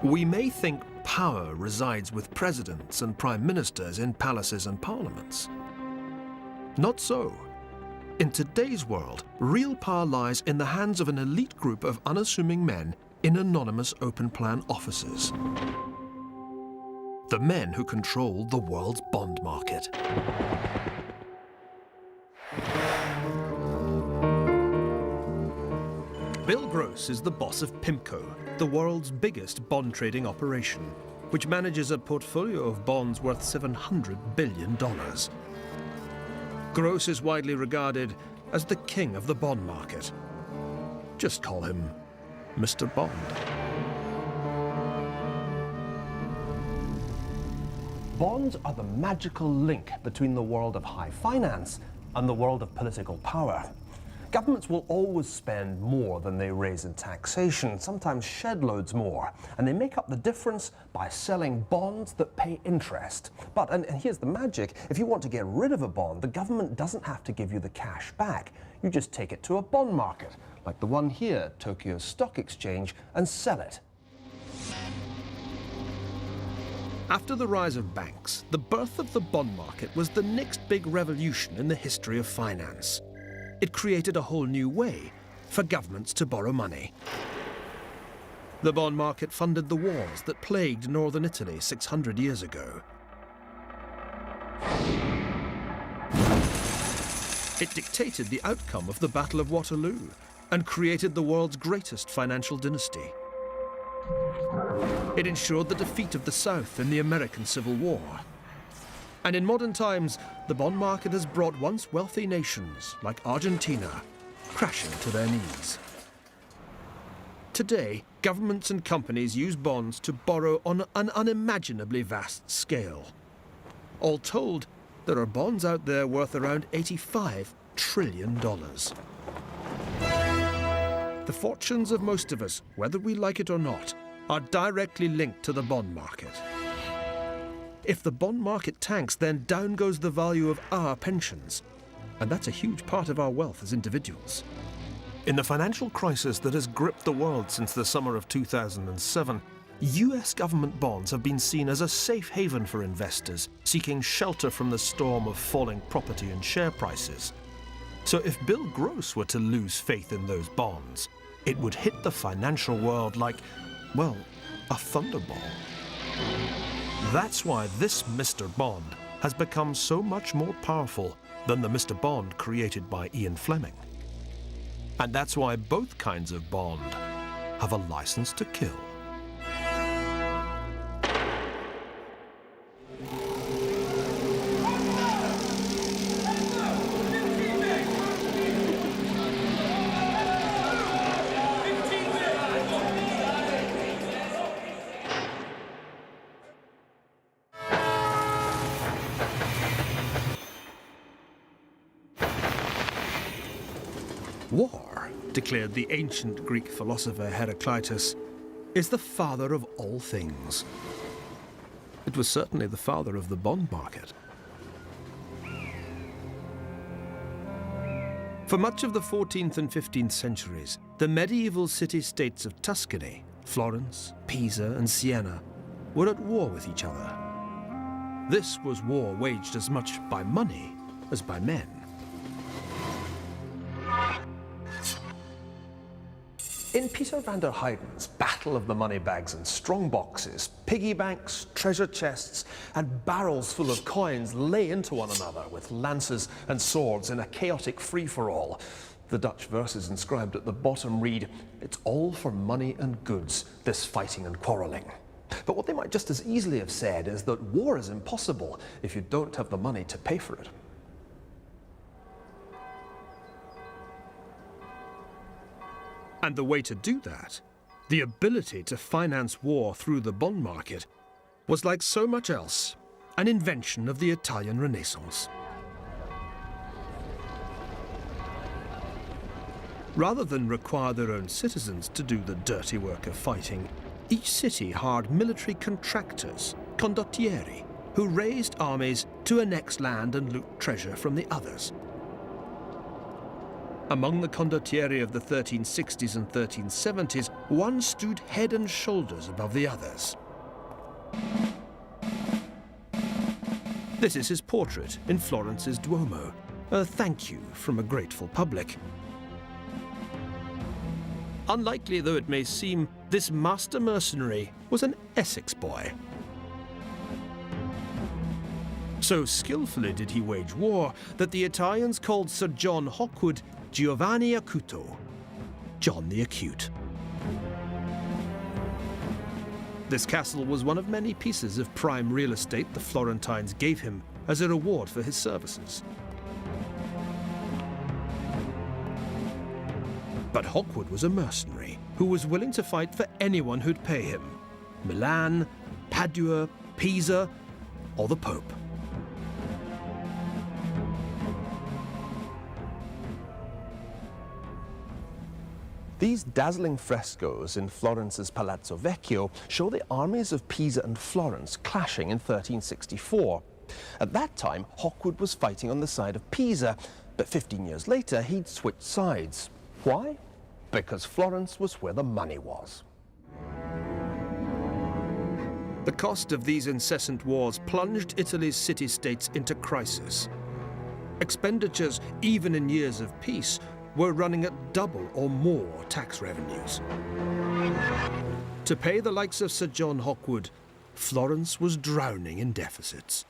We may think power resides with presidents and prime ministers in palaces and parliaments. Not so. In today's world, real power lies in the hands of an elite group of unassuming men in anonymous open-plan offices. The men who control the world's bond market. Bill Gross is the boss of PIMCO, the world's biggest bond trading operation, which manages a portfolio of bonds worth $700 billion. Gross is widely regarded as the king of the bond market. Just call him Mr. Bond. Bonds are the magical link between the world of high finance and the world of political power. Governments will always spend more than they raise in taxation, sometimes shed loads more, and they make up the difference by selling bonds that pay interest. But, and here's the magic, if you want to get rid of a bond, the government doesn't have to give you the cash back. You just take it to a bond market, like the one here, Tokyo Stock Exchange, and sell it. After the rise of banks, the birth of the bond market was the next big revolution in the history of finance. It created a whole new way for governments to borrow money. The bond market funded the wars that plagued northern Italy 600 years ago. It dictated the outcome of the Battle of Waterloo and created the world's greatest financial dynasty. It ensured the defeat of the South in the American Civil War. And in modern times, the bond market has brought once wealthy nations, like Argentina, crashing to their knees. Today, governments and companies use bonds to borrow on an unimaginably vast scale. All told, there are bonds out there worth around $85 trillion. The fortunes of most of us, whether we like it or not, are directly linked to the bond market. If the bond market tanks, then down goes the value of our pensions. And that's a huge part of our wealth as individuals. In the financial crisis that has gripped the world since the summer of 2007, US government bonds have been seen as a safe haven for investors seeking shelter from the storm of falling property and share prices. So if Bill Gross were to lose faith in those bonds, it would hit the financial world like, well, a thunderball. That's why this Mr. Bond has become so much more powerful than the Mr. Bond created by Ian Fleming. And that's why both kinds of bond have a license to kill. War, declared the ancient Greek philosopher Heraclitus, is the father of all things. It was certainly the father of the bond market. For much of the 14th and 15th centuries, the medieval city-states of Tuscany, Florence, Pisa, and Siena were at war with each other. This was war waged as much by money as by men. In Peter van der Heyden's Battle of the Money Bags and Strong Boxes, piggy banks, treasure chests, and barrels full of coins lay into one another with lances and swords in a chaotic free-for-all. The Dutch verses inscribed at the bottom read, "It's all for money and goods, this fighting and quarrelling." But what they might just as easily have said is that war is impossible if you don't have the money to pay for it. And the way to do that, the ability to finance war through the bond market, was like so much else, an invention of the Italian Renaissance. Rather than require their own citizens to do the dirty work of fighting, each city hired military contractors, condottieri, who raised armies to annex land and loot treasure from the others. Among the condottieri of the 1360s and 1370s, one stood head and shoulders above the others. This is his portrait in Florence's Duomo, a thank you from a grateful public. Unlikely though it may seem, this master mercenary was an Essex boy. So skillfully did he wage war that the Italians called Sir John Hawkwood Giovanni Acuto, John the Acute. This castle was one of many pieces of prime real estate the Florentines gave him as a reward for his services. But Hawkwood was a mercenary who was willing to fight for anyone who'd pay him. Milan, Padua, Pisa, or the Pope. These dazzling frescoes in Florence's Palazzo Vecchio show the armies of Pisa and Florence clashing in 1364. At that time, Hawkwood was fighting on the side of Pisa, but 15 years later he'd switched sides. Why? Because Florence was where the money was. The cost of these incessant wars plunged Italy's city-states into crisis. Expenditures, even in years of peace, were running at double or more tax revenues. To pay the likes of Sir John Hawkwood, Florence was drowning in deficits.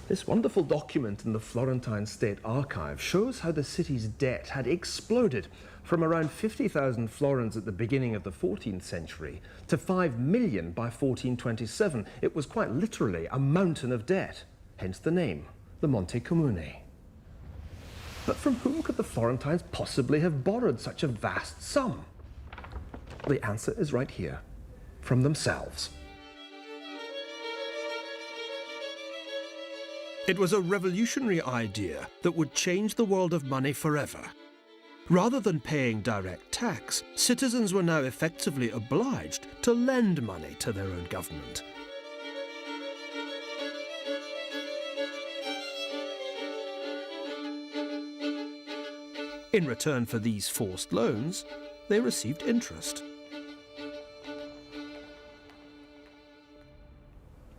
This wonderful document in the Florentine State Archive shows how the city's debt had exploded from around 50,000 florins at the beginning of the 14th century to 5 million by 1427. It was quite literally a mountain of debt, hence the name, the Monte Comune. But from whom could the Florentines possibly have borrowed such a vast sum? The answer is right here, from themselves. It was a revolutionary idea that would change the world of money forever. Rather than paying direct tax, citizens were now effectively obliged to lend money to their own government. In return for these forced loans, they received interest.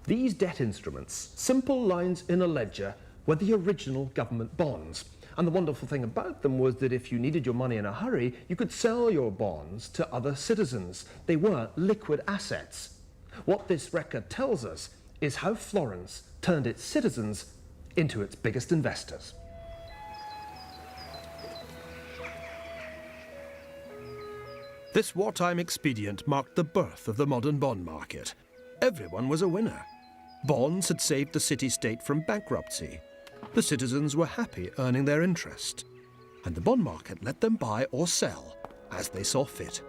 These debt instruments, simple lines in a ledger, were the original government bonds. And the wonderful thing about them was that if you needed your money in a hurry, you could sell your bonds to other citizens. They were liquid assets. What this record tells us is how Florence turned its citizens into its biggest investors. This wartime expedient marked the birth of the modern bond market. Everyone was a winner. Bonds had saved the city-state from bankruptcy. The citizens were happy earning their interest, and the bond market let them buy or sell as they saw fit.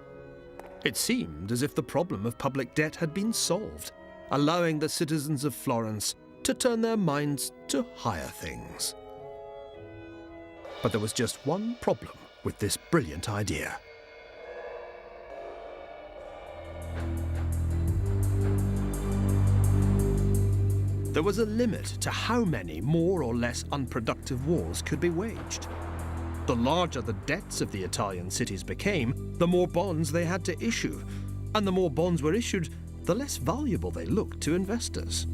It seemed as if the problem of public debt had been solved, allowing the citizens of Florence to turn their minds to higher things. But there was just one problem with this brilliant idea. There was a limit to how many more or less unproductive wars could be waged. The larger the debts of the Italian cities became, the more bonds they had to issue. And the more bonds were issued, the less valuable they looked to investors.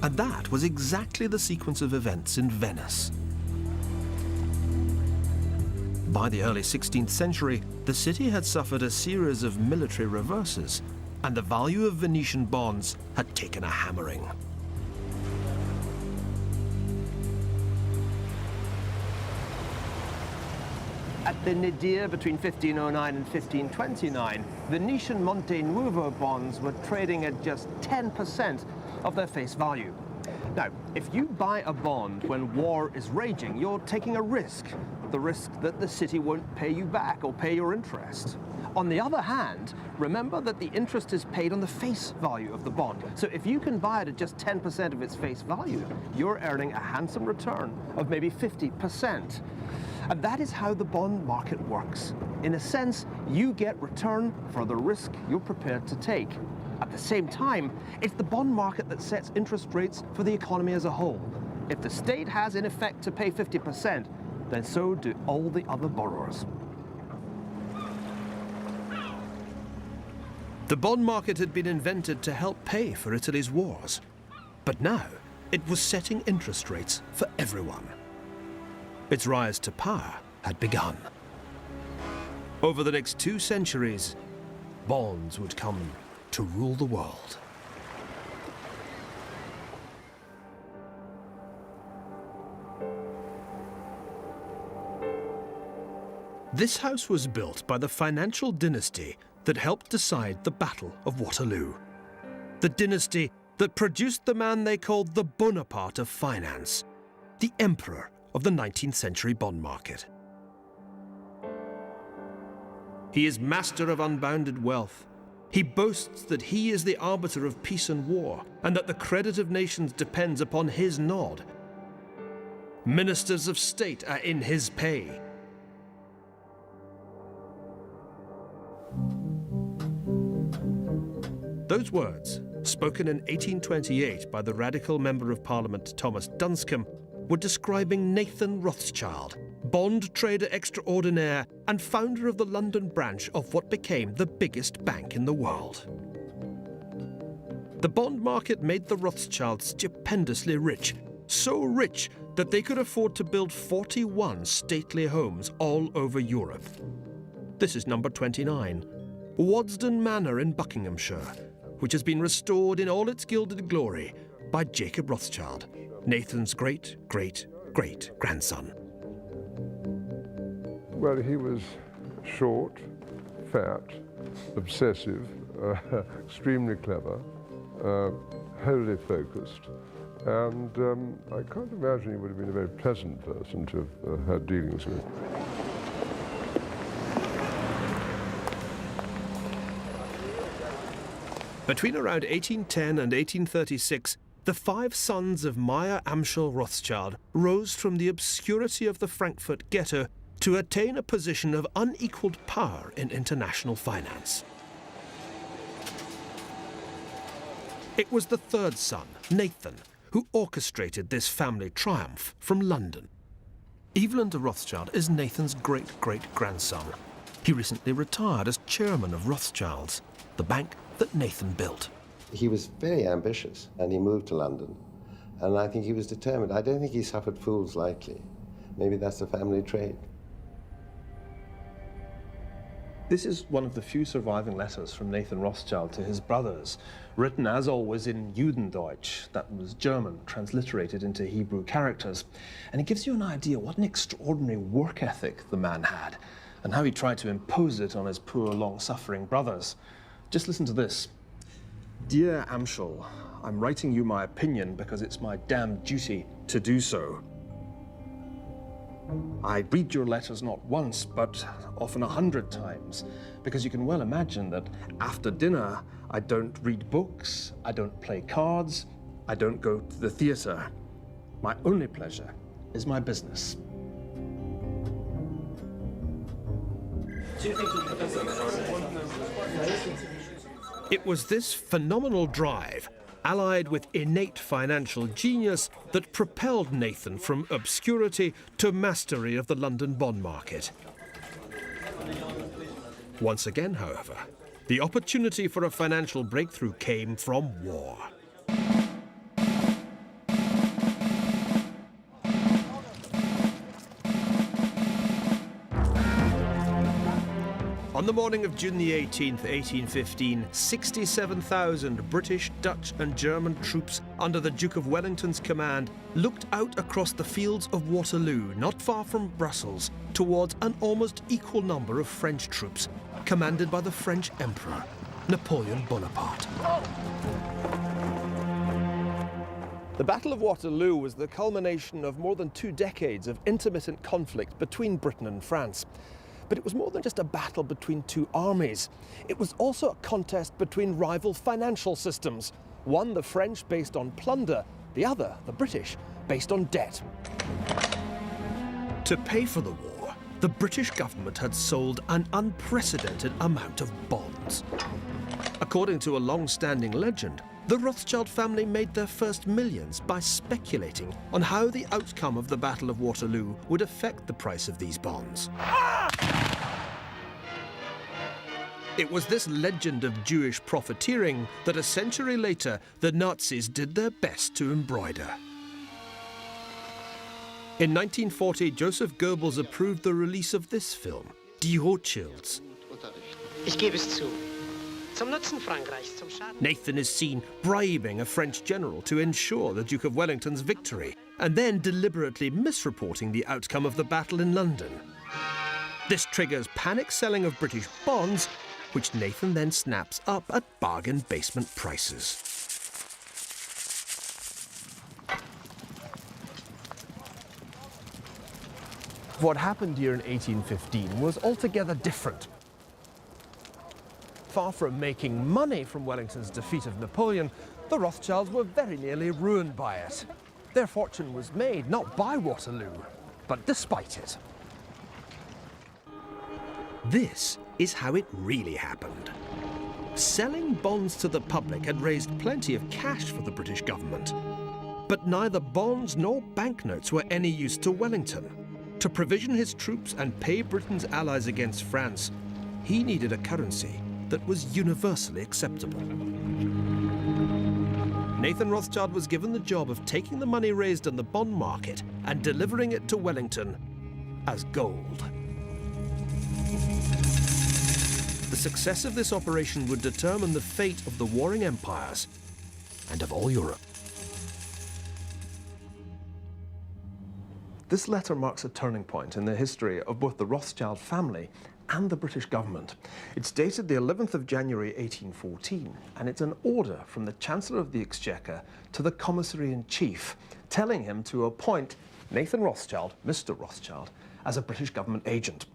And that was exactly the sequence of events in Venice. By the early 16th century, the city had suffered a series of military reverses, and the value of Venetian bonds had taken a hammering. At the nadir between 1509 and 1529, Venetian Monte Nuovo bonds were trading at just 10% of their face value. Now, if you buy a bond when war is raging, you're taking a risk. The risk that the city won't pay you back or pay your interest. On the other hand, remember that the interest is paid on the face value of the bond. So if you can buy it at just 10% of its face value, you're earning a handsome return of maybe 50%. And that is how the bond market works. In a sense, you get return for the risk you're prepared to take. At the same time, it's the bond market that sets interest rates for the economy as a whole. If the state has in effect to pay 50%, then so do all the other borrowers. The bond market had been invented to help pay for Italy's wars. But now, it was setting interest rates for everyone. Its rise to power had begun. Over the next 2 centuries, bonds would come to rule the world. This house was built by the financial dynasty that helped decide the Battle of Waterloo. The dynasty that produced the man they called the Bonaparte of finance, the emperor of the 19th century bond market. He is master of unbounded wealth. He boasts that he is the arbiter of peace and war, and that the credit of nations depends upon his nod. Ministers of state are in his pay. Those words, spoken in 1828 by the radical Member of Parliament Thomas Dunscombe, were describing Nathan Rothschild, bond trader extraordinaire and founder of the London branch of what became the biggest bank in the world. The bond market made the Rothschilds stupendously rich, so rich that they could afford to build 41 stately homes all over Europe. This is number 29, Wadsden Manor in Buckinghamshire, which has been restored in all its gilded glory by Jacob Rothschild, Nathan's great-great-great-grandson. Well, he was short, fat, obsessive, extremely clever, wholly focused, and I can't imagine he would have been a very pleasant person to have had dealings with. Between around 1810 and 1836, the 5 sons of Meyer Amschel Rothschild rose from the obscurity of the Frankfurt ghetto to attain a position of unequaled power in international finance. It was the 3rd son, Nathan, who orchestrated this family triumph from London. Evelyn de Rothschild is Nathan's great-great-grandson. He recently retired as chairman of Rothschilds, the bank that Nathan built. He was very ambitious, and he moved to London, and I think he was determined. I don't think he suffered fools lightly. Maybe that's a family trait. This is one of the few surviving letters from Nathan Rothschild to his brothers, written as always in Judendeutsch, that was German, transliterated into Hebrew characters. And it gives you an idea what an extraordinary work ethic the man had, and how he tried to impose it on his poor, long-suffering brothers. Just listen to this. Dear Amschel, I'm writing you my opinion because it's my damn duty to do so. I read your letters not once, but often 100 times, because you can well imagine that after dinner, I don't read books, I don't play cards, I don't go to the theatre. My only pleasure is my business. It was this phenomenal drive, allied with innate financial genius, that propelled Nathan from obscurity to mastery of the London bond market. Once again, however, the opportunity for a financial breakthrough came from war. On the morning of June the 18th, 1815, 67,000 British, Dutch and German troops under the Duke of Wellington's command looked out across the fields of Waterloo, not far from Brussels, towards an almost equal number of French troops, commanded by the French Emperor, Napoleon Bonaparte. The Battle of Waterloo was the culmination of more than 2 decades of intermittent conflict between Britain and France. But it was more than just a battle between 2 armies. It was also a contest between rival financial systems. One, the French, based on plunder. The other, the British, based on debt. To pay for the war, the British government had sold an unprecedented amount of bonds. According to a long-standing legend, the Rothschild family made their first millions by speculating on how the outcome of the Battle of Waterloo would affect the price of these bonds. It was this legend of Jewish profiteering that a century later the Nazis did their best to embroider. In 1940, Joseph Goebbels approved the release of this film, Die Rothschilds. Ich gebe es zu. Zum Nutzen Frankreichs, zum Schaden. Nathan is seen bribing a French general to ensure the Duke of Wellington's victory, and then deliberately misreporting the outcome of the battle in London. This triggers panic selling of British bonds, which Nathan then snaps up at bargain basement prices. What happened here in 1815 was altogether different. Far from making money from Wellington's defeat of Napoleon, the Rothschilds were very nearly ruined by it. Their fortune was made not by Waterloo, but despite it. This is how it really happened. Selling bonds to the public had raised plenty of cash for the British government. But neither bonds nor banknotes were any use to Wellington. To provision his troops and pay Britain's allies against France, he needed a currency that was universally acceptable. Nathan Rothschild was given the job of taking the money raised on the bond market and delivering it to Wellington as gold. The success of this operation would determine the fate of the warring empires and of all Europe. This letter marks a turning point in the history of both the Rothschild family and the British government. It's dated the 11th of January 1814, and it's an order from the Chancellor of the Exchequer to the Commissary-in-Chief, telling him to appoint Nathan Rothschild, Mr. Rothschild, as a British government agent.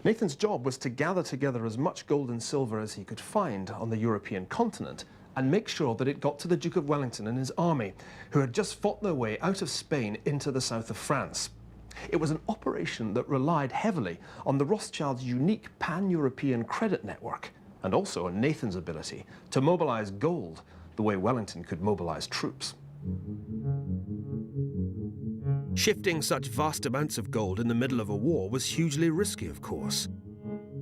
Nathan's job was to gather together as much gold and silver as he could find on the European continent and make sure that it got to the Duke of Wellington and his army, who had just fought their way out of Spain into the south of France. It was an operation that relied heavily on the Rothschilds' unique pan-European credit network and also on Nathan's ability to mobilize gold the way Wellington could mobilize troops. Shifting such vast amounts of gold in the middle of a war was hugely risky, of course.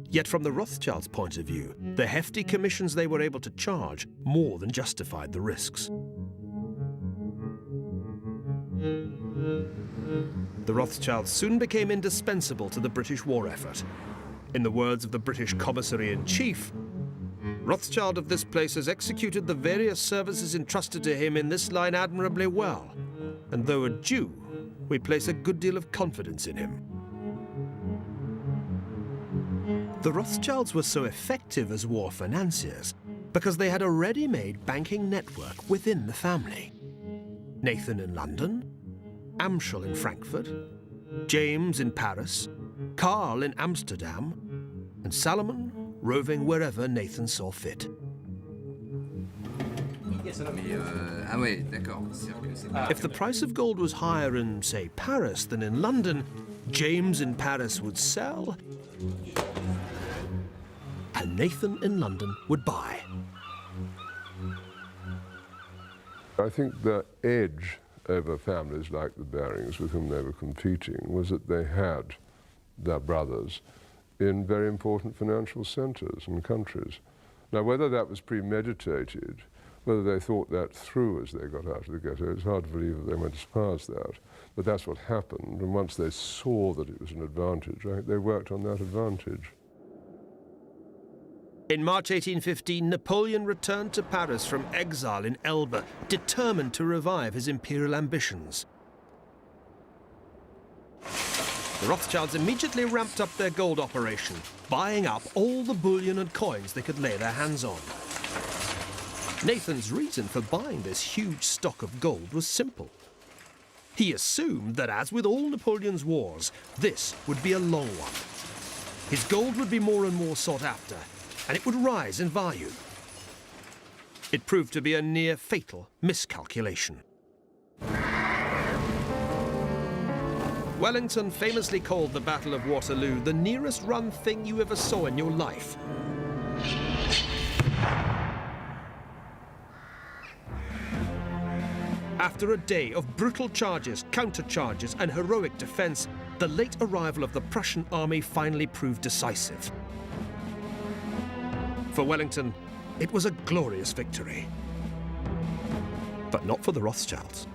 Yet from the Rothschilds' point of view, the hefty commissions they were able to charge more than justified the risks. The Rothschilds soon became indispensable to the British war effort. In the words of the British Commissary-in-Chief, Rothschild of this place has executed the various services entrusted to him in this line admirably well, and though a Jew, we place a good deal of confidence in him. The Rothschilds were so effective as war financiers because they had a ready-made banking network within the family. Nathan in London, Amschel in Frankfurt, James in Paris, Karl in Amsterdam, and Salomon roving wherever Nathan saw fit. If the price of gold was higher in, say, Paris than in London, James in Paris would sell, and Nathan in London would buy. I think the edge over families like the Barings with whom they were competing was that they had their brothers in very important financial centres and countries. Now, whether that was premeditated, whether they thought that through as they got out of the ghetto, it's hard to believe that they went as far as that. But that's what happened, and once they saw that it was an advantage, they worked on that advantage. In March 1815, Napoleon returned to Paris from exile in Elba, determined to revive his imperial ambitions. The Rothschilds immediately ramped up their gold operation, buying up all the bullion and coins they could lay their hands on. Nathan's reason for buying this huge stock of gold was simple. He assumed that, as with all Napoleon's wars, this would be a long one. His gold would be more and more sought after, and it would rise in value. It proved to be a near fatal miscalculation. Wellington famously called the Battle of Waterloo the nearest run thing you ever saw in your life. After a day of brutal charges, countercharges, and heroic defense, the late arrival of the Prussian army finally proved decisive. For Wellington, it was a glorious victory. But not for the Rothschilds.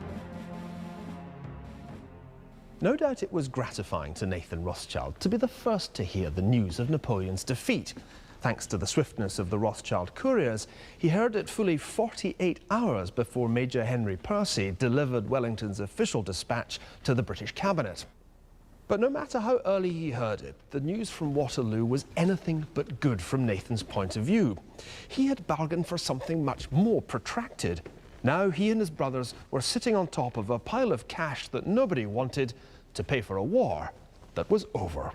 No doubt it was gratifying to Nathan Rothschild to be the first to hear the news of Napoleon's defeat. Thanks to the swiftness of the Rothschild couriers, he heard it fully 48 hours before Major Henry Percy delivered Wellington's official dispatch to the British cabinet. But no matter how early he heard it, the news from Waterloo was anything but good from Nathan's point of view. He had bargained for something much more protracted. Now he and his brothers were sitting on top of a pile of cash that nobody wanted to pay for a war that was over.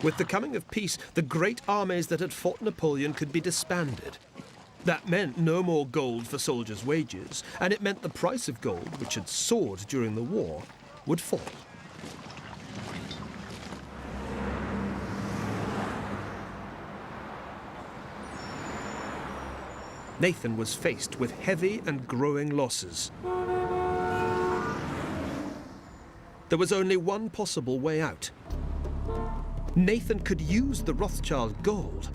With the coming of peace, the great armies that had fought Napoleon could be disbanded. That meant no more gold for soldiers' wages, and it meant the price of gold, which had soared during the war, would fall. Nathan was faced with heavy and growing losses. There was only one possible way out. Nathan could use the Rothschild gold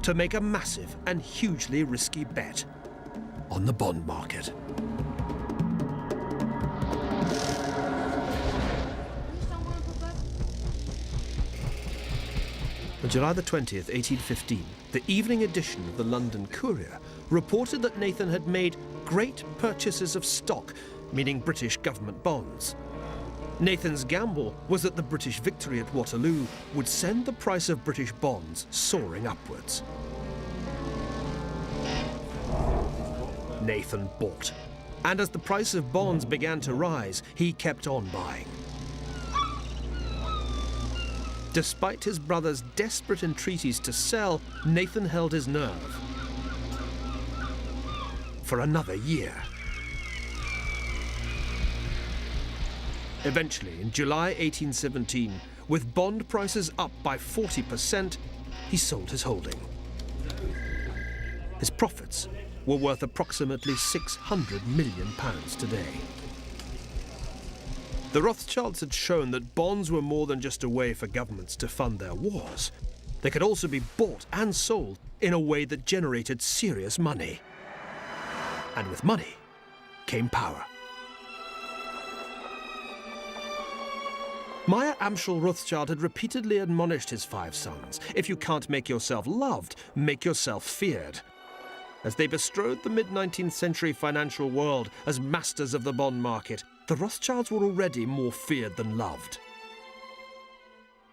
to make a massive and hugely risky bet on the bond market. On July the 20th, 1815, the evening edition of the London Courier reported that Nathan had made great purchases of stock, meaning British government bonds. Nathan's gamble was that the British victory at Waterloo would send the price of British bonds soaring upwards. Nathan bought, and as the price of bonds began to rise, he kept on buying. Despite his brother's desperate entreaties to sell, Nathan held his nerve for another year. Eventually, in July 1817, with bond prices up by 40%, he sold his holding. His profits were worth approximately £600 million today. The Rothschilds had shown that bonds were more than just a way for governments to fund their wars. They could also be bought and sold in a way that generated serious money. And with money came power. Meyer Amschel Rothschild had repeatedly admonished his 5 sons, if you can't make yourself loved, make yourself feared. As they bestrode the mid-19th century financial world as masters of the bond market, the Rothschilds were already more feared than loved.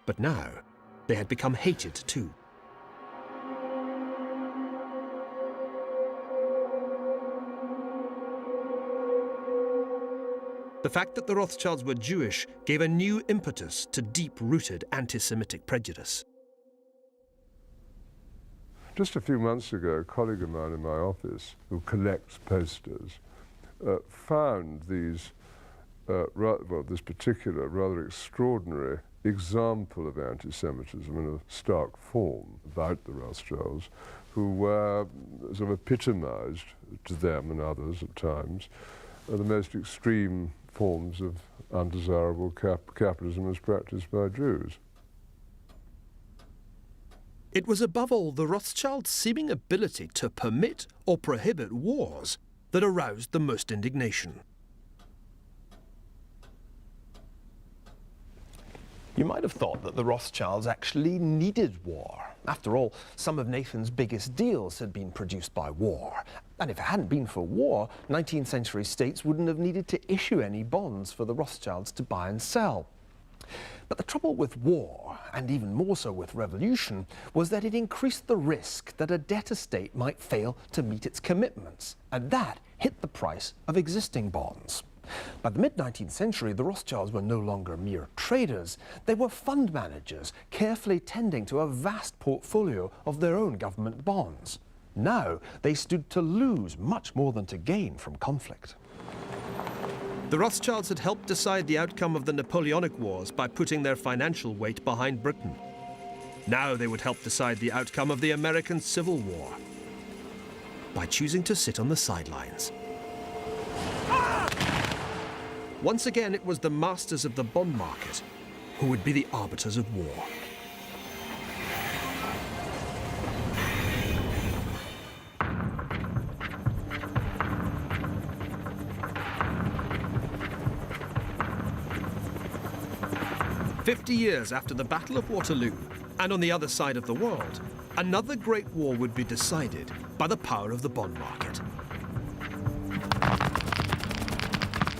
But now, they had become hated too. The fact that the Rothschilds were Jewish gave a new impetus to deep-rooted anti-Semitic prejudice. Just a few months ago, a colleague of mine in my office, who collects posters, found these, this particular rather extraordinary example of anti-Semitism in a stark form about the Rothschilds, who were sort of epitomized to them and others at times the most extreme forms of undesirable capitalism as practiced by Jews. It was above all the Rothschilds' seeming ability to permit or prohibit wars that aroused the most indignation. You might have thought that the Rothschilds actually needed war. After all, some of Nathan's biggest deals had been produced by war. And if it hadn't been for war, 19th century states wouldn't have needed to issue any bonds for the Rothschilds to buy and sell. But the trouble with war, and even more so with revolution, was that it increased the risk that a debtor state might fail to meet its commitments, and that hit the price of existing bonds. By the mid-19th century, the Rothschilds were no longer mere traders. They were fund managers, carefully tending to a vast portfolio of their own government bonds. Now, they stood to lose much more than to gain from conflict. The Rothschilds had helped decide the outcome of the Napoleonic Wars by putting their financial weight behind Britain. Now they would help decide the outcome of the American Civil War by choosing to sit on the sidelines. once again it was the masters of the bond market who would be the arbiters of war. "50 years after the Battle of Waterloo, and on the other side of the world, another great war would be decided by the power of the bond market.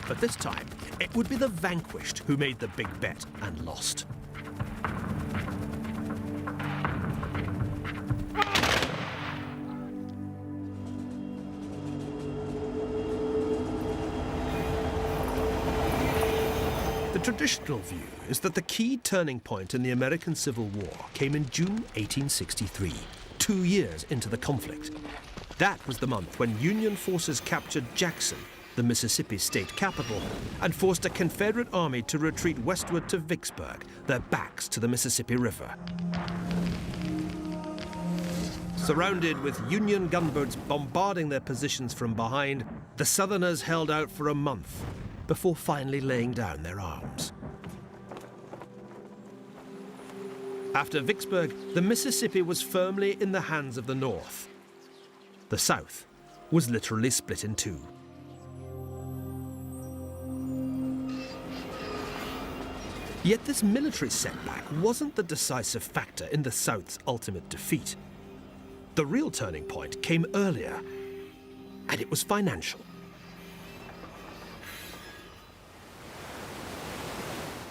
But this time, it would be the vanquished who made the big bet and lost. The traditional view is that the key turning point in the American Civil War came in June 1863, 2 years into the conflict. That was the month when Union forces captured Jackson, the Mississippi state capital, and forced a Confederate army to retreat westward to Vicksburg, their backs to the Mississippi River. Surrounded with Union gunboats bombarding their positions from behind, the Southerners held out for a month before finally laying down their arms. After Vicksburg, the Mississippi was firmly in the hands of the North. The South was literally split in two. Yet this military setback wasn't the decisive factor in the South's ultimate defeat. The real turning point came earlier, and it was financial.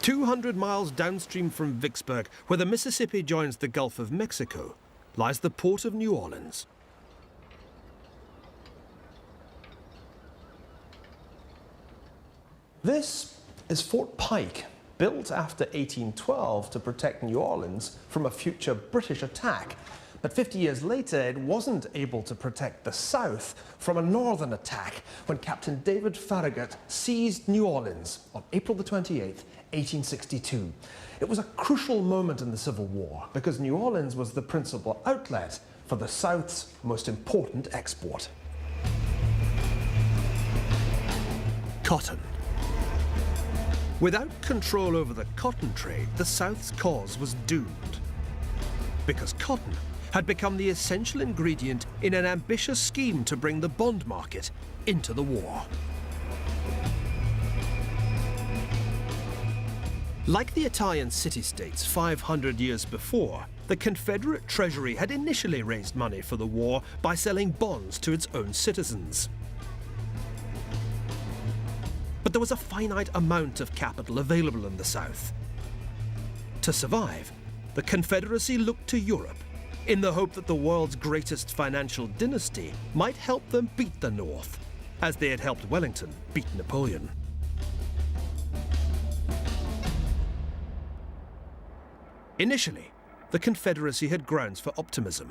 200 miles downstream from Vicksburg, where the Mississippi joins the Gulf of Mexico, lies the port of New Orleans. This is Fort Pike, built after 1812 to protect New Orleans from a future British attack. But 50 years later, it wasn't able to protect the South from a northern attack when Captain David Farragut seized New Orleans on April the 28th, 1862. It was a crucial moment in the Civil War because New Orleans was the principal outlet for the South's most important export. Cotton. Without control over the cotton trade, the South's cause was doomed. Because cotton had become the essential ingredient in an ambitious scheme to bring the bond market into the war. Like the Italian city-states 500 years before, the Confederate Treasury had initially raised money for the war by selling bonds to its own citizens. But there was a finite amount of capital available in the South. To survive, the Confederacy looked to Europe in the hope that the world's greatest financial dynasty might help them beat the North, as they had helped Wellington beat Napoleon. Initially, the Confederacy had grounds for optimism.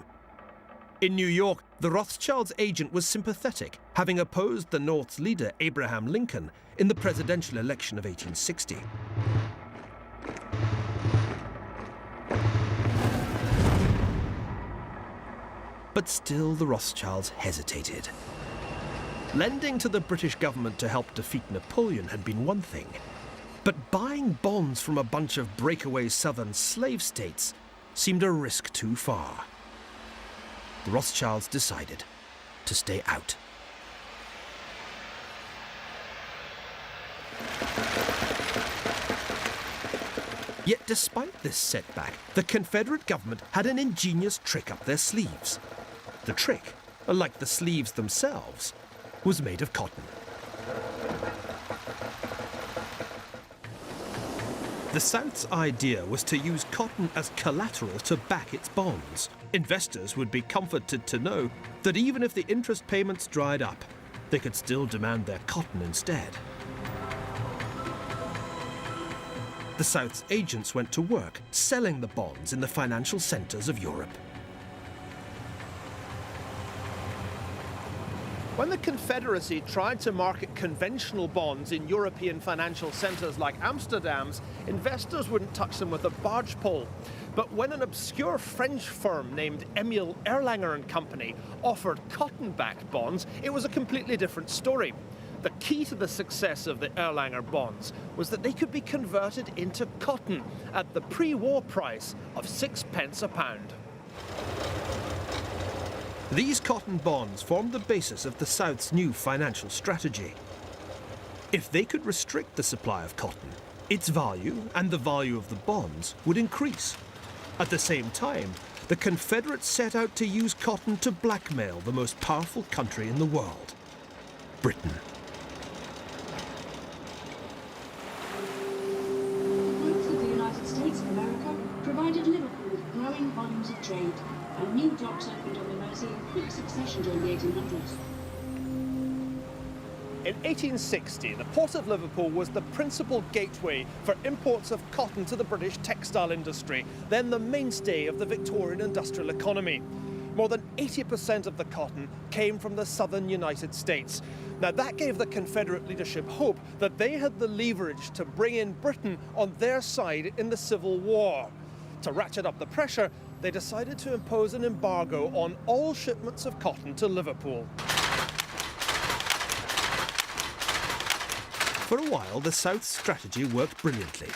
In New York, the Rothschilds' agent was sympathetic, having opposed the North's leader, Abraham Lincoln, in the presidential election of 1860. But still the Rothschilds hesitated. Lending to the British government to help defeat Napoleon had been one thing, but buying bonds from a bunch of breakaway southern slave states seemed a risk too far. The Rothschilds decided to stay out. Yet despite this setback, the Confederate government had an ingenious trick up their sleeves. The trick, like the sleeves themselves, was made of cotton. The South's idea was to use cotton as collateral to back its bonds. Investors would be comforted to know that even if the interest payments dried up, they could still demand their cotton instead. The South's agents went to work selling the bonds in the financial centres of Europe. When the Confederacy tried to market conventional bonds in European financial centres like Amsterdam's, investors wouldn't touch them with a barge pole. But when an obscure French firm named Emile Erlanger and Company offered cotton-backed bonds, it was a completely different story. The key to the success of the Erlanger bonds was that they could be converted into cotton at the pre-war price of 6 pence a pound. These cotton bonds formed the basis of the South's new financial strategy. If they could restrict the supply of cotton, its value and the value of the bonds would increase. At the same time, the Confederates set out to use cotton to blackmail the most powerful country in the world, Britain. The growth of the United States of America provided Liverpool with growing volumes of trade, and new docks opened on the Mersey in quick succession during the 1800s. In 1860, the port of Liverpool was the principal gateway for imports of cotton to the British textile industry, then the mainstay of the Victorian industrial economy. More than 80% of the cotton came from the southern United States. Now that gave the Confederate leadership hope that they had the leverage to bring in Britain on their side in the Civil War. To ratchet up the pressure, they decided to impose an embargo on all shipments of cotton to Liverpool. For a while, the South's strategy worked brilliantly.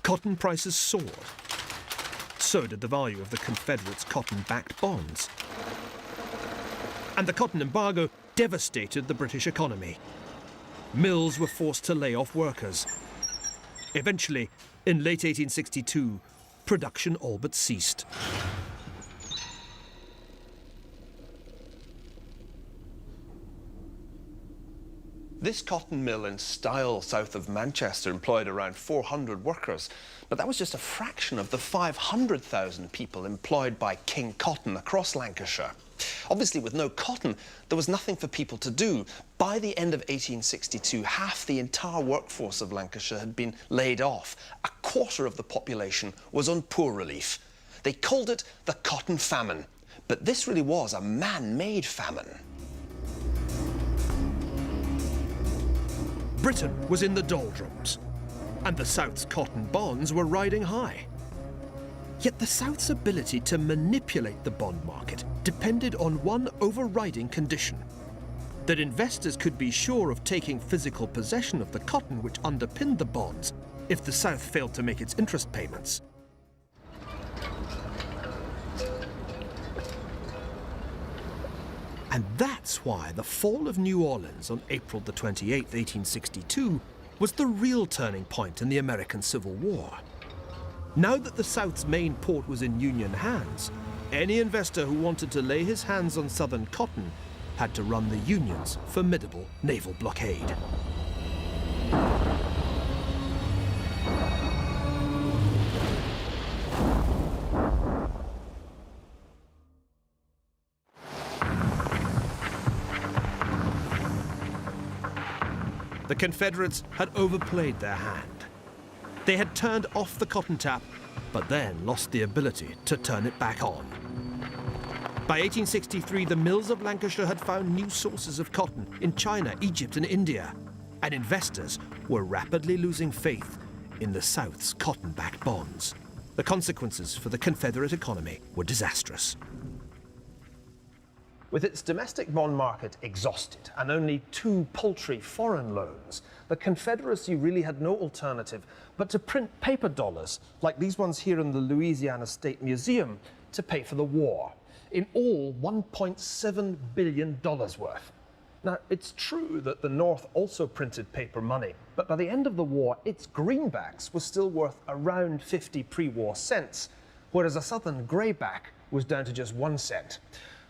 Cotton prices soared. So did the value of the Confederates' cotton-backed bonds. And the cotton embargo devastated the British economy. Mills were forced to lay off workers. Eventually, in late 1862, production all but ceased. This cotton mill in Style, south of Manchester, employed around 400 workers, but that was just a fraction of the 500,000 people employed by King Cotton across Lancashire. Obviously, with no cotton, there was nothing for people to do. By the end of 1862, half the entire workforce of Lancashire had been laid off. A quarter of the population was on poor relief. They called it the cotton famine, but this really was a man-made famine. Britain was in the doldrums, and the South's cotton bonds were riding high. Yet the South's ability to manipulate the bond market depended on one overriding condition: that investors could be sure of taking physical possession of the cotton which underpinned the bonds if the South failed to make its interest payments. And that's why the fall of New Orleans on April the 28th, 1862, was the real turning point in the American Civil War. Now that the South's main port was in Union hands, any investor who wanted to lay his hands on Southern cotton had to run the Union's formidable naval blockade. The Confederates had overplayed their hand. They had turned off the cotton tap, but then lost the ability to turn it back on. By 1863, the mills of Lancashire had found new sources of cotton in China, Egypt, and India, and investors were rapidly losing faith in the South's cotton-backed bonds. The consequences for the Confederate economy were disastrous. With its domestic bond market exhausted and only 2 paltry foreign loans, the Confederacy really had no alternative but to print paper dollars, like these ones here in the Louisiana State Museum, to pay for the war. In all, $1.7 billion worth. Now, it's true that the North also printed paper money, but by the end of the war, its greenbacks were still worth around 50 pre-war cents, whereas a Southern greyback was down to just 1 cent.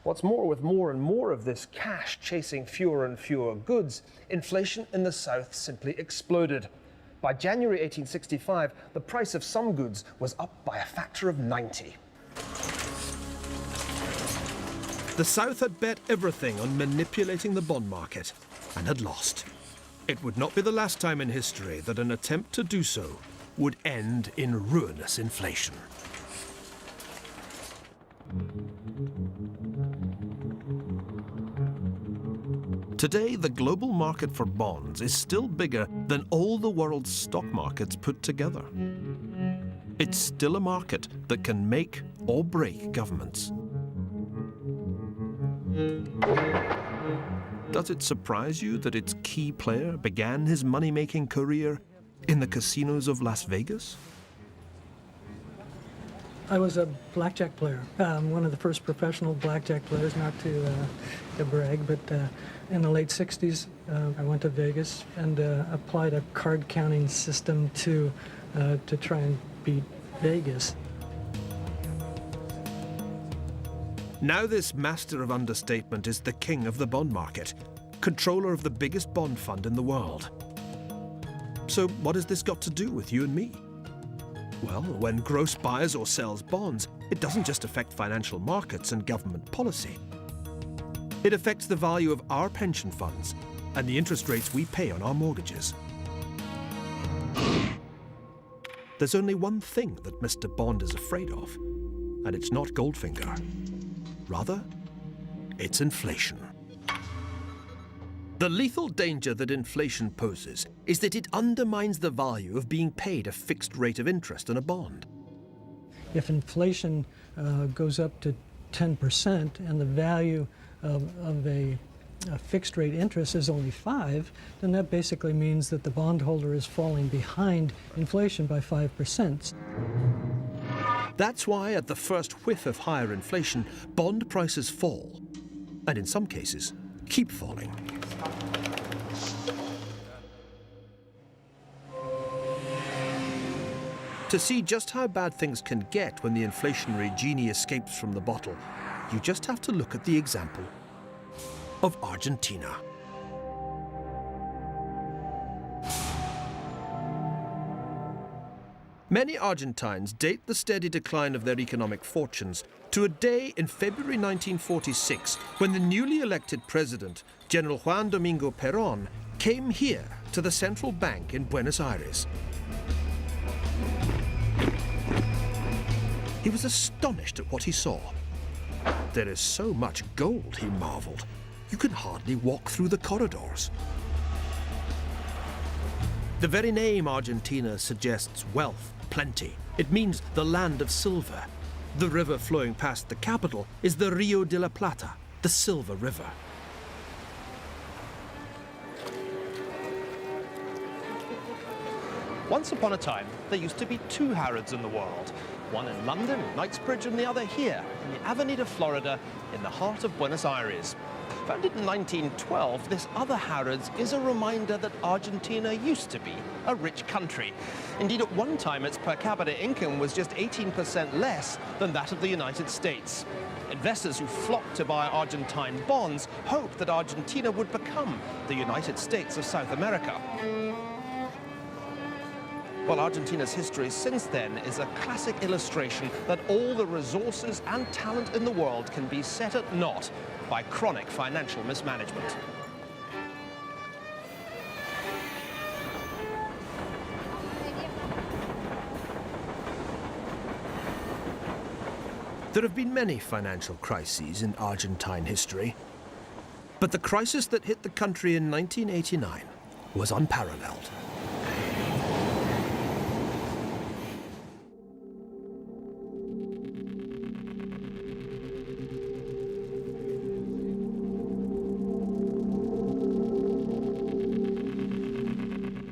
What's more, with more and more of this cash chasing fewer and fewer goods, inflation in the South simply exploded. By January 1865, the price of some goods was up by a factor of 90. The South had bet everything on manipulating the bond market and had lost. It would not be the last time in history that an attempt to do so would end in ruinous inflation. Today, the global market for bonds is still bigger than all the world's stock markets put together. It's still a market that can make or break governments. Does it surprise you that its key player began his money-making career in the casinos of Las Vegas? I was a blackjack player, one of the first professional blackjack players, not to brag, but in the late 60s, I went to Vegas and applied a card counting system to try and beat Vegas. Now this master of understatement is the king of the bond market, controller of the biggest bond fund in the world. So what has this got to do with you and me? Well, when Gross buys or sells bonds, it doesn't just affect financial markets and government policy. It affects the value of our pension funds and the interest rates we pay on our mortgages. There's only one thing that Mr. Bond is afraid of, and it's not Goldfinger. Rather, it's inflation. The lethal danger that inflation poses is that it undermines the value of being paid a fixed rate of interest on a bond. If inflation goes up to 10% and the value of a fixed rate interest is only 5%, then that basically means that the bondholder is falling behind inflation by 5%. That's why at the first whiff of higher inflation, bond prices fall, and in some cases, keep falling. To see just how bad things can get when the inflationary genie escapes from the bottle, you just have to look at the example of Argentina. Many Argentines date the steady decline of their economic fortunes to a day in February 1946 when the newly elected president, General Juan Domingo Perón, came here to the central bank in Buenos Aires. He was astonished at what he saw. There is so much gold, he marveled. You can hardly walk through the corridors. The very name Argentina suggests wealth, plenty. It means the land of silver. The river flowing past the capital is the Rio de la Plata, the Silver River. Once upon a time, there used to be 2 Harrods in the world. One in London, Knightsbridge, and the other here, in the Avenida, Florida, in the heart of Buenos Aires. Founded in 1912, this other Harrods is a reminder that Argentina used to be a rich country. Indeed, at one time, its per capita income was just 18% less than that of the United States. Investors who flocked to buy Argentine bonds hoped that Argentina would become the United States of South America. Well, Argentina's history since then is a classic illustration that all the resources and talent in the world can be set at naught by chronic financial mismanagement. There have been many financial crises in Argentine history, but the crisis that hit the country in 1989 was unparalleled.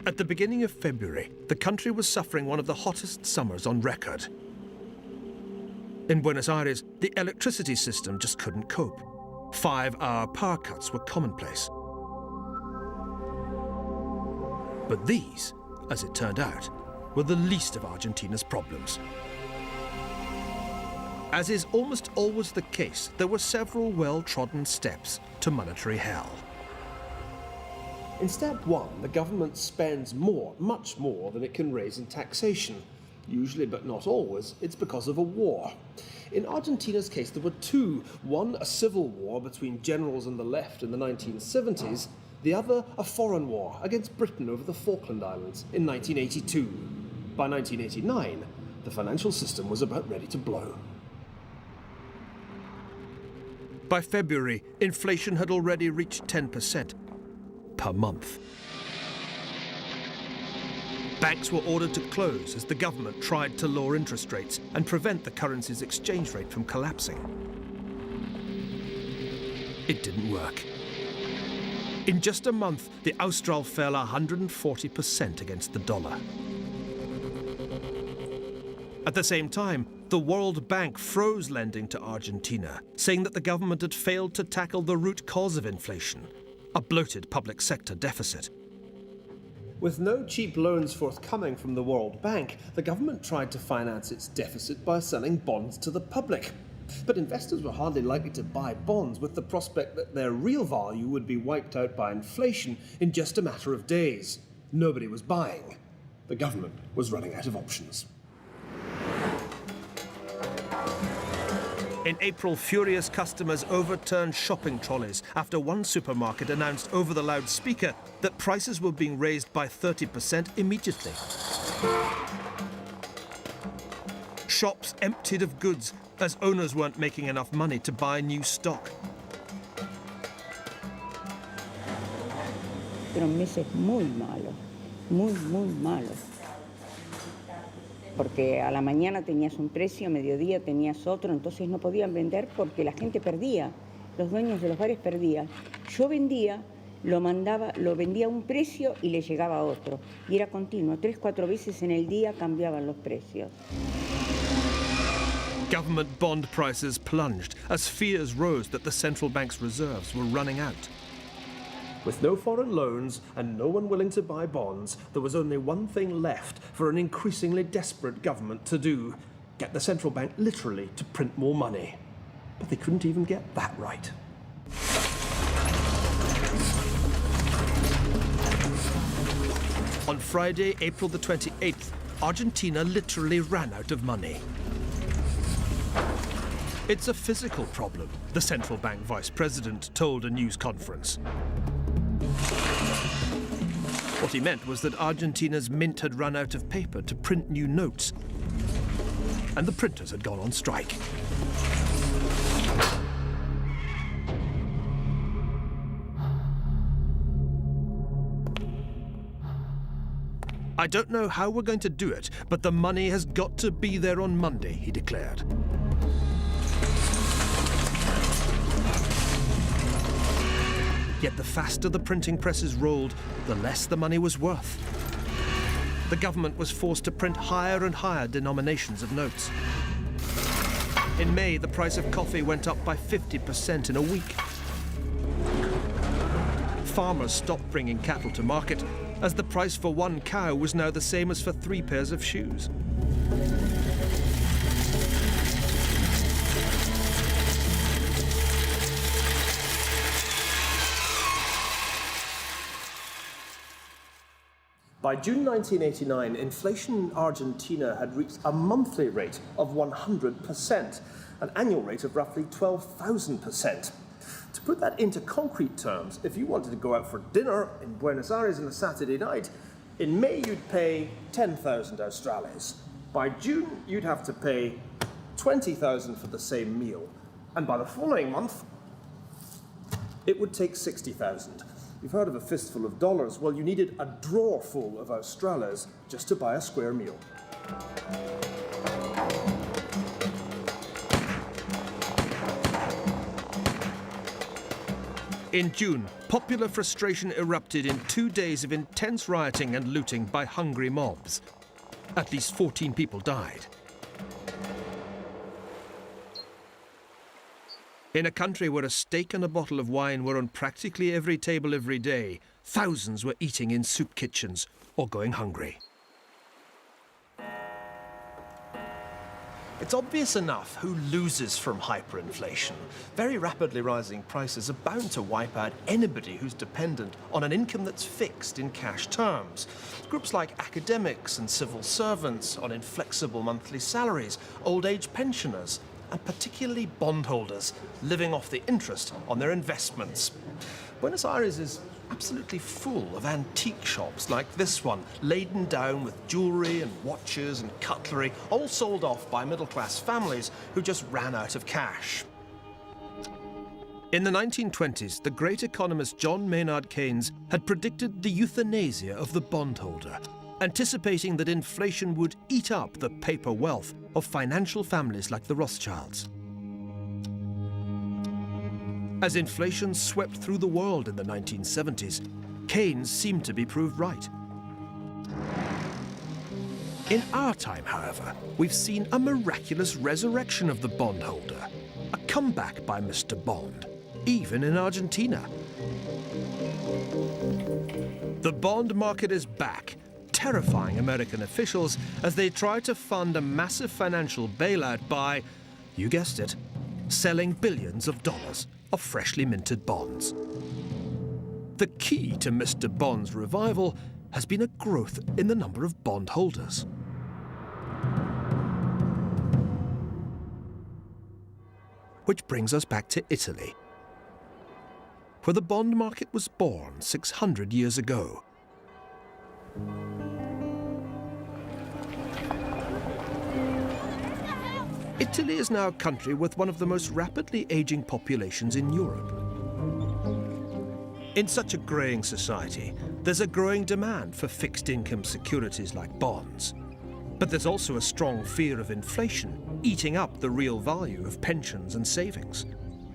At the beginning of February, the country was suffering one of the hottest summers on record. In Buenos Aires, the electricity system just couldn't cope. 5-hour power cuts were commonplace. But these, as it turned out, were the least of Argentina's problems. As is almost always the case, there were several well-trodden steps to monetary hell. In step 1, the government spends more, much more than it can raise in taxation. Usually, but not always, it's because of a war. In Argentina's case, there were 2. One, a civil war between generals and the left in the 1970s. The other, a foreign war against Britain over the Falkland Islands in 1982. By 1989, the financial system was about ready to blow. By February, inflation had already reached 10%. Per month. Banks were ordered to close as the government tried to lower interest rates and prevent the currency's exchange rate from collapsing. It didn't work. In just a month, the Austral fell 140% against the dollar. At the same time, the World Bank froze lending to Argentina, saying that the government had failed to tackle the root cause of inflation, a bloated public sector deficit. With no cheap loans forthcoming from the World Bank, the government tried to finance its deficit by selling bonds to the public. But investors were hardly likely to buy bonds with the prospect that their real value would be wiped out by inflation in just a matter of days. Nobody was buying. The government was running out of options. In April, furious customers overturned shopping trolleys after one supermarket announced over the loudspeaker that prices were being raised by 30% immediately. Shops emptied of goods as owners weren't making enough money to buy new stock. Fueron meses muy malos, muy malos. Porque a la mañana tenías un precio, a mediodía tenías otro, entonces no podían vender porque la gente perdía, los dueños de los bares perdían. Yo vendía, lo vendía a un precio y le llegaba a otro. Y era continuo, 3-4 veces en el día cambiaban los precios. Government bond prices plunged as fears rose that the central bank's reserves were running out. With no foreign loans and no one willing to buy bonds, there was only one thing left for an increasingly desperate government to do: get the central bank literally to print more money. But they couldn't even get that right. On Friday, April the 28th, Argentina literally ran out of money. It's a physical problem, the central bank vice president told a news conference. What he meant was that Argentina's mint had run out of paper to print new notes, and the printers had gone on strike. I don't know how we're going to do it, but the money has got to be there on Monday, he declared. Yet the faster the printing presses rolled, the less the money was worth. The government was forced to print higher and higher denominations of notes. In May, the price of coffee went up by 50% in a week. Farmers stopped bringing cattle to market, as the price for one cow was now the same as for 3 pairs of shoes. By June 1989, inflation in Argentina had reached a monthly rate of 100%, an annual rate of roughly 12,000%. To put that into concrete terms, if you wanted to go out for dinner in Buenos Aires on a Saturday night, in May you'd pay 10,000 Australes. By June, you'd have to pay 20,000 for the same meal. And by the following month, it would take 60,000. You've heard of a fistful of dollars. Well, you needed a drawer full of Australes just to buy a square meal. In June, popular frustration erupted in 2 days of intense rioting and looting by hungry mobs. At least 14 people died. In a country where a steak and a bottle of wine were on practically every table every day, thousands were eating in soup kitchens or going hungry. It's obvious enough who loses from hyperinflation. Very rapidly rising prices are bound to wipe out anybody who's dependent on an income that's fixed in cash terms. Groups like academics and civil servants on inflexible monthly salaries, old age pensioners, and particularly bondholders living off the interest on their investments. Buenos Aires is absolutely full of antique shops like this one, laden down with jewellery and watches and cutlery, all sold off by middle-class families who just ran out of cash. In the 1920s, the great economist John Maynard Keynes had predicted the euthanasia of the bondholder, anticipating that inflation would eat up the paper wealth of financial families like the Rothschilds. As inflation swept through the world in the 1970s, Keynes seemed to be proved right. In our time, however, we've seen a miraculous resurrection of the bondholder, a comeback by Mr. Bond, even in Argentina. The bond market is back, terrifying American officials as they try to fund a massive financial bailout by, you guessed it, selling billions of dollars of freshly minted bonds. The key to Mr. Bond's revival has been a growth in the number of bondholders. Which brings us back to Italy, where the bond market was born 600 years ago. Italy is now a country with one of the most rapidly aging populations in Europe. In such a greying society, there's a growing demand for fixed income securities like bonds. But there's also a strong fear of inflation eating up the real value of pensions and savings.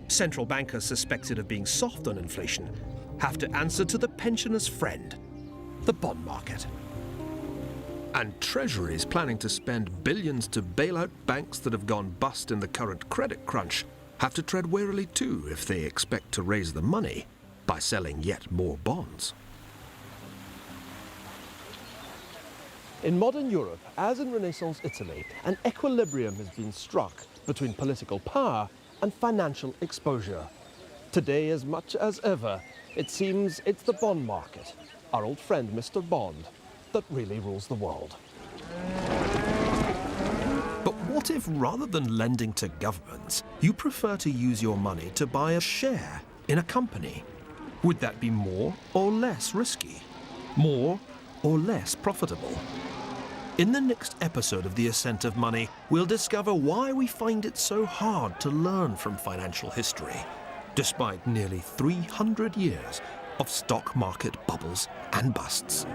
Central bankers suspected of being soft on inflation have to answer to the pensioner's friend, the bond market. And Treasury's planning to spend billions to bail out banks that have gone bust in the current credit crunch have to tread warily too if they expect to raise the money by selling yet more bonds. In modern Europe, as in Renaissance Italy, an equilibrium has been struck between political power and financial exposure. Today, as much as ever, it seems it's the bond market, our old friend Mr. Bond, that really rules the world. But what if, rather than lending to governments, you prefer to use your money to buy a share in a company? Would that be more or less risky? More or less profitable? In the next episode of The Ascent of Money, we'll discover why we find it so hard to learn from financial history, despite nearly 300 years of stock market bubbles and busts.